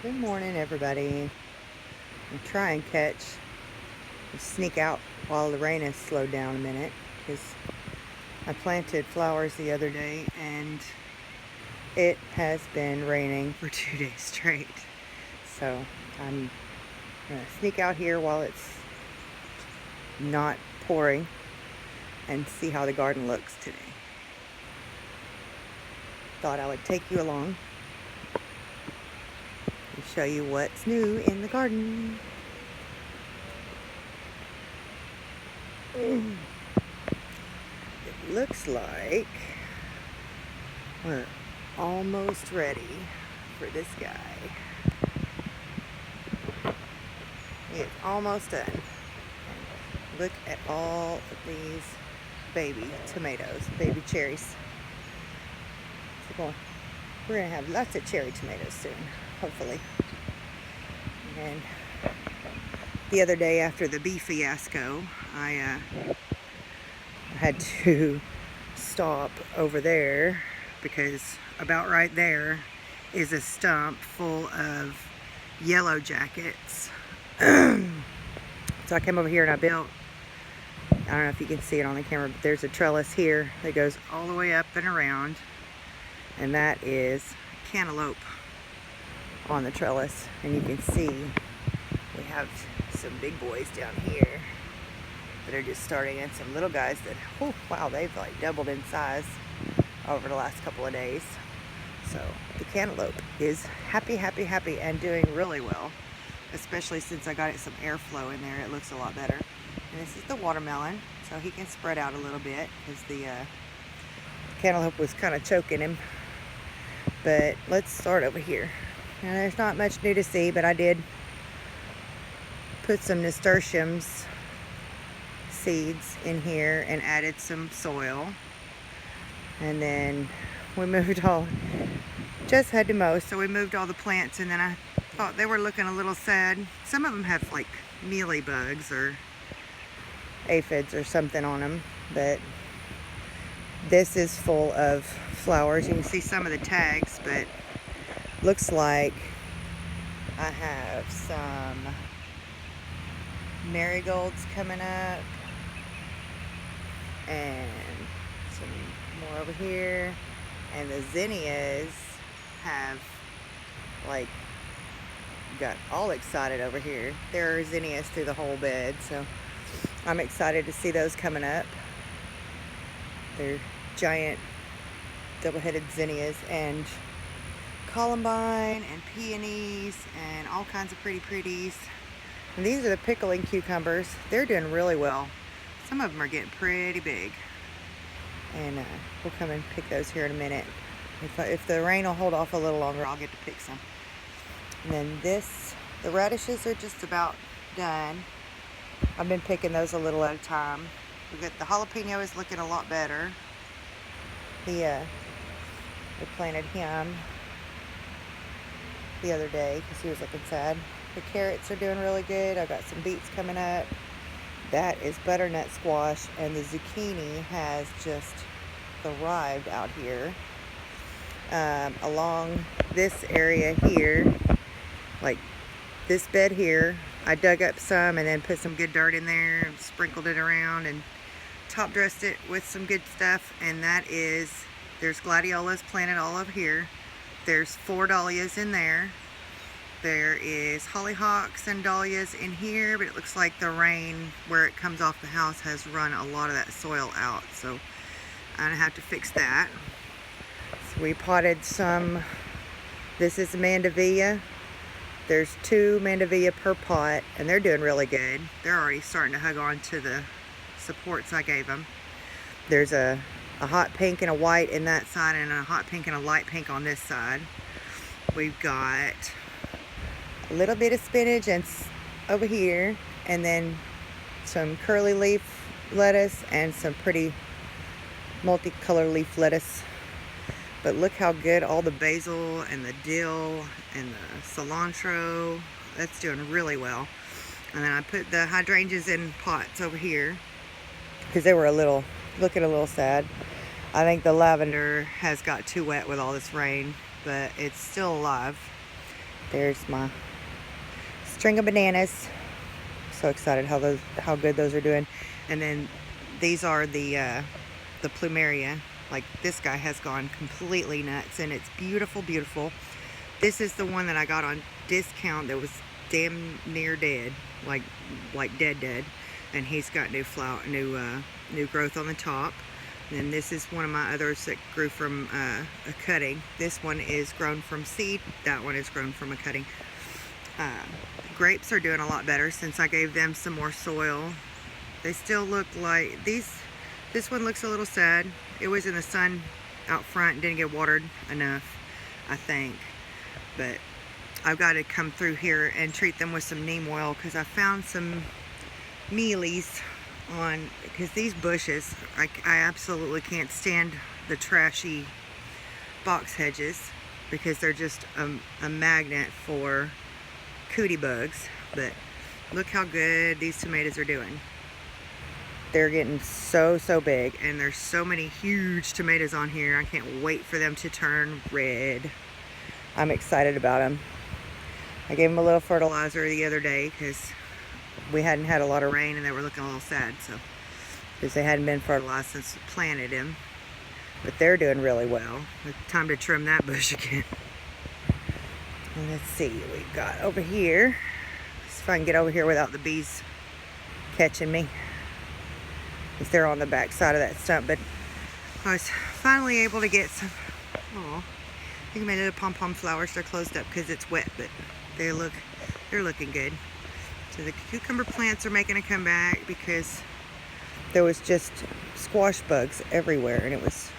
Good morning, everybody. I'm trying to sneak out while the rain has slowed down a minute because I planted flowers the other day and it has been raining for 2 days straight. So I'm going to sneak out here while it's not pouring and see how the garden looks today. Thought I would take you along and show you what's new in the garden. It looks like we're almost ready for this guy. It's almost done. Look at all of these baby tomatoes, baby cherries. So we're gonna have lots of cherry tomatoes soon, hopefully. And the other day after the bee fiasco, I had to stop over there because about right there is a stump full of yellow jackets. So I came over here and I built, I don't know if you can see it on the camera, but there's a trellis here that goes all the way up and around, and that is cantaloupe on the trellis. And you can see we have some big boys down here that are just starting, and some little guys that, oh wow, they've like doubled in size over the last couple of days. So the cantaloupe is happy and doing really well, especially since I got it some airflow in there. It looks a lot better. And this is the watermelon, so he can spread out a little bit because the cantaloupe was kind of choking him. But let's start over here. Now there's not much new to see, but I did put some nasturtiums seeds in here and added some soil. And then we moved just had to mow, so we moved all the plants, and then I thought they were looking a little sad. Some of them have like mealy bugs or aphids or something on them, but this is full of flowers. You can see some of the tags, but looks like I have some marigolds coming up and some more over here, and the zinnias have like got all excited over here. There are zinnias through the whole bed, so I'm excited to see those coming up. They're giant double-headed zinnias, and columbine and peonies and all kinds of pretties. And these are the pickling cucumbers. They're doing really well. Some of them are getting pretty big, and we'll come and pick those here in a minute. If the rain will hold off a little longer, I'll get to pick some. And then the radishes are just about done. I've been picking those a little at a time. We jalapeno is looking a lot better. We planted him the other day because he was looking sad. The carrots are doing really good. I've got some beets coming up. That is butternut squash, and the zucchini has just thrived out here. Along this area here, like this bed here, I dug up some and then put some good dirt in there and sprinkled it around and top dressed it with some good stuff. And that is, there's gladiolas planted all over here. There's 4 dahlias in there. There is hollyhocks and dahlias in here, but it looks like the rain where it comes off the house has run a lot of that soil out, so I'm gonna have to fix that. So we potted some. This is mandevilla. There's 2 mandevilla per pot, and they're doing really good. They're already starting to hug on to the supports I gave them. There's a hot pink and a white in that side, and a hot pink and a light pink on this side. We've got a little bit of spinach and over here, and then some curly leaf lettuce and some pretty multicolor leaf lettuce. But look how good all the basil and the dill and the cilantro, that's doing really well. And then I put the hydrangeas in pots over here because they were looking a little sad. I think the lavender has got too wet with all this rain, but it's still alive. There's my string of bananas. So excited how good those are doing. And then these are the plumeria. Like, this guy has gone completely nuts, and it's beautiful, beautiful. This is the one that I got on discount that was damn near dead, like dead. And he's got new growth on the top. And then this is one of my others that grew from a cutting. This one is grown from seed. That one is grown from a cutting. Grapes are doing a lot better since I gave them some more soil. They still look like this one looks a little sad. It was in the sun out front, didn't get watered enough, I think. But I've got to come through here and treat them with some neem oil, because I found some mealies on, because these bushes, I absolutely can't stand the trashy box hedges, because they're just a magnet for cootie bugs. But look how good these tomatoes are doing. They're getting so big, and there's so many huge tomatoes on here. I can't wait for them to turn red. I'm excited about them. I gave them a little fertilizer the other day because we hadn't had a lot of rain and they were looking a little sad, so because they hadn't been fertilized since we planted them. But they're doing really well. It's time to trim that bush again. And let's see what we've got over here. Let's see if I can get over here without the bees catching me, because they're on the back side of that stump. But I was finally able to get some, oh, I think my little pom-pom flowers. They're closed up because it's wet, but they're looking good. So the cucumber plants are making a comeback, because there was just squash bugs everywhere, and it was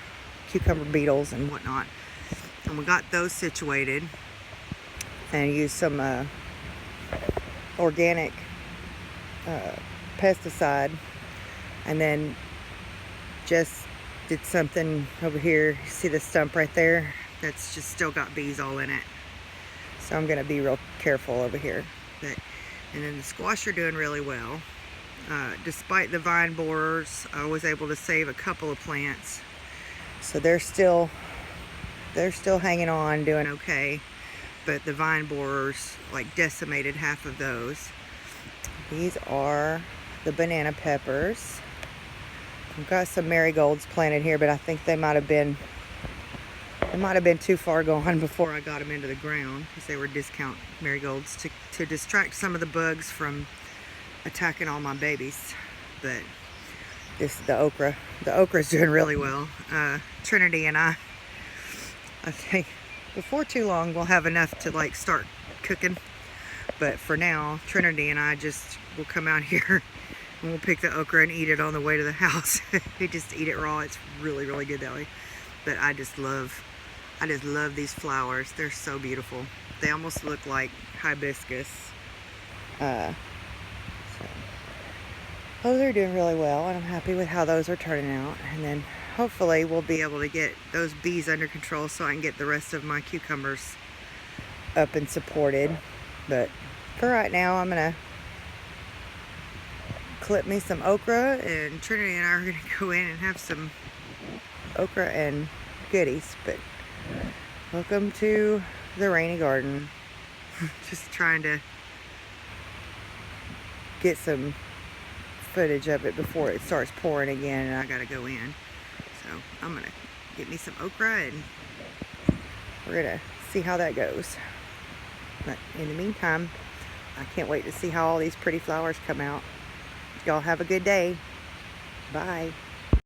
cucumber beetles and whatnot. And we got those situated and used some organic pesticide, and then just did something over here. See the stump right there? That's just still got bees all in it. So I'm gonna be real careful over here. And then the squash are doing really well. Despite the vine borers, I was able to save a couple of plants. So they're still hanging on, doing okay. But the vine borers like decimated half of those. These are the banana peppers. I've got some marigolds planted here, but I think they might have been too far gone before I got them into the ground, because they were discount marigolds to distract some of the bugs from attacking all my babies. But this is the okra. The okra's doing really well. Trinity and I think before too long we'll have enough to like start cooking. But for now, Trinity and I just will come out here and we'll pick the okra and eat it on the way to the house. We just eat it raw. It's really good that way. But I just love these flowers. They're so beautiful. They almost look like hibiscus. So those are doing really well, and I'm happy with how those are turning out. And then hopefully we'll be able to get those bees under control so I can get the rest of my cucumbers up and supported. But for right now, I'm gonna clip me some okra, and Trinity and I are gonna go in and have some okra and goodies. But welcome to the rainy garden. Just trying to get some footage of it before it starts pouring again, and I gotta go in. So I'm gonna get me some okra, and we're gonna see how that goes. But in the meantime, I can't wait to see how all these pretty flowers come out. Y'all have a good day. Bye.